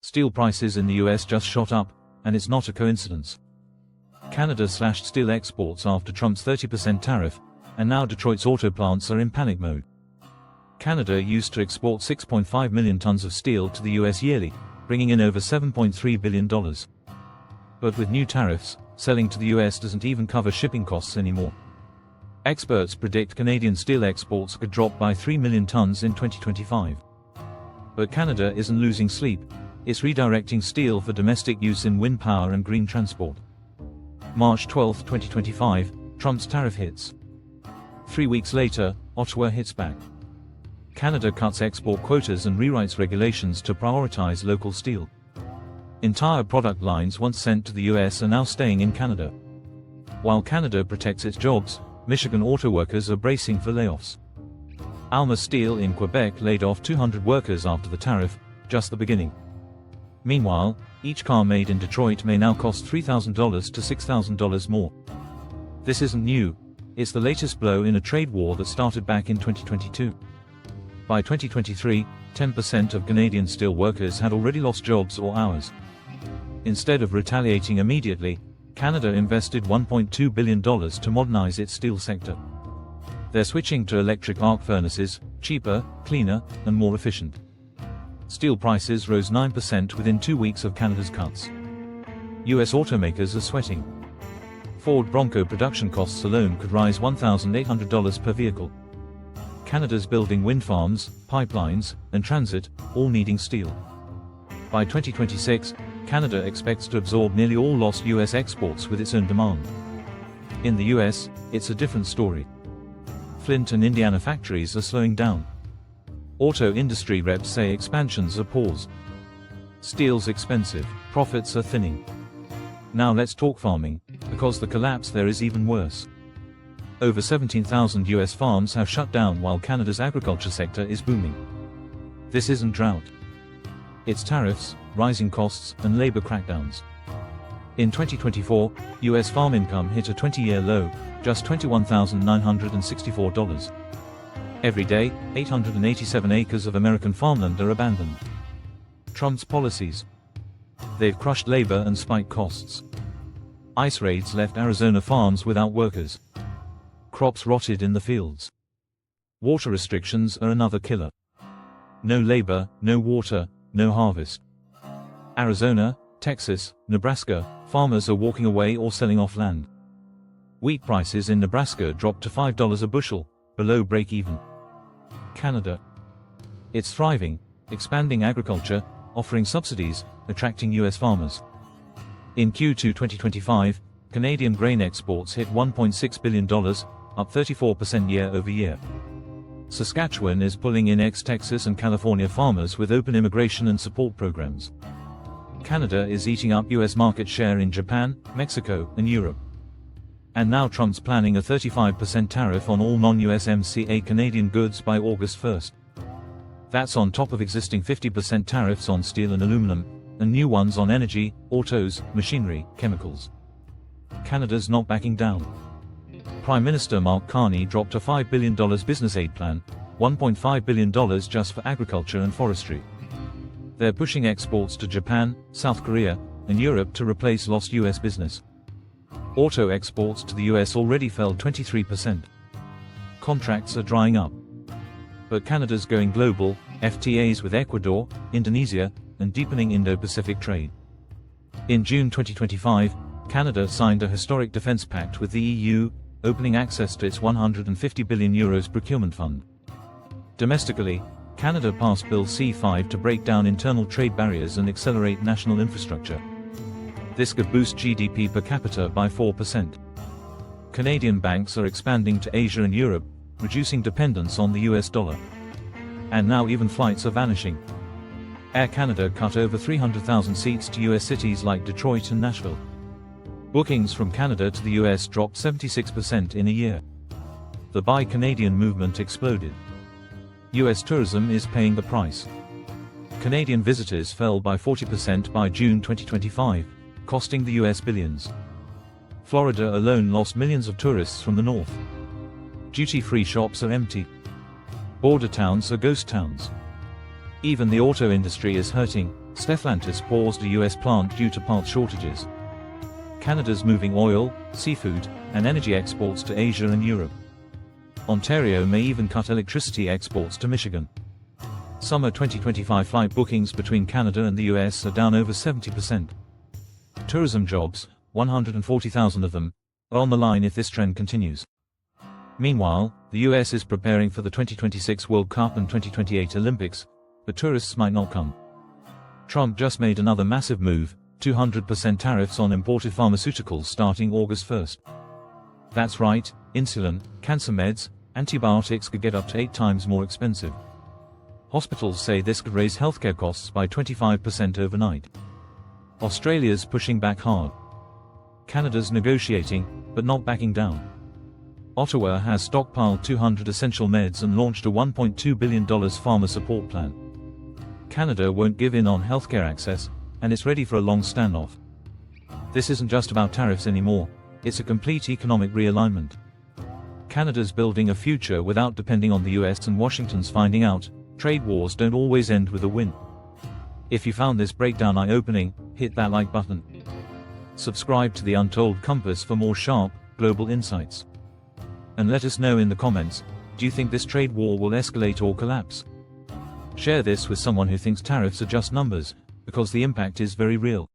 Steel prices in the US just shot up, and it's not a coincidence. Canada slashed steel exports after Trump's 30% tariff, and now Detroit's auto plants are in panic mode. Canada used to export 6.5 million tons of steel to the US yearly, bringing in over $7.3 billion. But with new tariffs, selling to the US doesn't even cover shipping costs anymore. Experts predict Canadian steel exports could drop by 3 million tons in 2025. But Canada isn't losing sleep, it's redirecting steel for domestic use in wind power and green transport. March 12, 2025, Trump's tariff hits. 3 weeks later, Ottawa hits back. Canada cuts export quotas and rewrites regulations to prioritize local steel. Entire product lines once sent to the US are now staying in Canada. While Canada protects its jobs, Michigan auto workers are bracing for layoffs. Alma Steel in Quebec laid off 200 workers after the tariff, just the beginning. Meanwhile, each car made in Detroit may now cost $3,000 to $6,000 more. This isn't new, it's the latest blow in a trade war that started back in 2022. By 2023, 10% of Canadian steel workers had already lost jobs or hours. Instead of retaliating immediately, Canada invested $1.2 billion to modernize its steel sector. They're switching to electric arc furnaces, cheaper, cleaner, and more efficient. Steel prices rose 9% within 2 weeks of Canada's cuts. US automakers are sweating. Ford Bronco production costs alone could rise $1,800 per vehicle. Canada's building wind farms, pipelines, and transit, all needing steel. By 2026, Canada expects to absorb nearly all lost US exports with its own demand. In the US, it's a different story. Flint and Indiana factories are slowing down. Auto industry reps say expansions are paused. Steel's expensive, profits are thinning. Now let's talk farming, because the collapse there is even worse. Over 17,000 US farms have shut down while Canada's agriculture sector is booming. This isn't drought. It's tariffs, rising costs, and labor crackdowns. In 2024, US farm income hit a 20-year low, just $21,964. Every day, 887 acres of American farmland are abandoned. Trump's policies. They've crushed labor and spiked costs. ICE raids left Arizona farms without workers. Crops rotted in the fields. Water restrictions are another killer. No labor, no water, no harvest. Arizona, Texas, Nebraska, farmers are walking away or selling off land. Wheat prices in Nebraska dropped to $5 a bushel, below break-even. Canada. It's thriving, expanding agriculture, offering subsidies, attracting US farmers. In Q2 2025, Canadian grain exports hit $1.6 billion, up 34% year-over-year. Saskatchewan is pulling in ex-Texas and California farmers with open immigration and support programs. Canada is eating up US market share in Japan, Mexico, and Europe. And now Trump's planning a 35% tariff on all non-USMCA Canadian goods by August 1st. That's on top of existing 50% tariffs on steel and aluminum, and new ones on energy, autos, machinery, chemicals. Canada's not backing down. Prime Minister Mark Carney dropped a $5 billion business aid plan, $1.5 billion just for agriculture and forestry. They're pushing exports to Japan, South Korea, and Europe to replace lost US business. Auto exports to the US already fell 23%. Contracts are drying up. But Canada's going global, FTAs with Ecuador, Indonesia, and deepening Indo-Pacific trade. In June 2025, Canada signed a historic defense pact with the EU, opening access to its €150 billion procurement fund. Domestically, Canada passed Bill C-5 to break down internal trade barriers and accelerate national infrastructure. This could boost GDP per capita by 4%. Canadian banks are expanding to Asia and Europe, reducing dependence on the US dollar. And now even flights are vanishing. Air Canada cut over 300,000 seats to US cities like Detroit and Nashville. Bookings from Canada to the US dropped 76% in a year. The Buy Canadian movement exploded. US tourism is paying the price. Canadian visitors fell by 40% by June 2025, costing the US billions. Florida alone lost millions of tourists from the north. Duty-free shops are empty. Border towns are ghost towns. Even the auto industry is hurting, Stellantis paused a US plant due to parts shortages. Canada's moving oil, seafood, and energy exports to Asia and Europe. Ontario may even cut electricity exports to Michigan. Summer 2025 flight bookings between Canada and the US are down over 70%. Tourism jobs, 140,000 of them, are on the line if this trend continues. Meanwhile, the US is preparing for the 2026 World Cup and 2028 Olympics, but tourists might not come. Trump just made another massive move, 200% tariffs on imported pharmaceuticals starting August 1st. That's right, insulin, cancer meds, antibiotics could get up to 8 times more expensive. Hospitals say this could raise healthcare costs by 25% overnight. Australia's pushing back hard. Canada's negotiating, but not backing down. Ottawa has stockpiled 200 essential meds and launched a $1.2 billion pharma support plan. Canada won't give in on healthcare access, and it's ready for a long standoff. This isn't just about tariffs anymore, it's a complete economic realignment. Canada's building a future without depending on the US, and Washington's finding out trade wars don't always end with a win. If you found this breakdown eye-opening, hit that like button. Subscribe to the Untold Compass for more sharp, global insights. And let us know in the comments, do you think this trade war will escalate or collapse? Share this with someone who thinks tariffs are just numbers, because the impact is very real.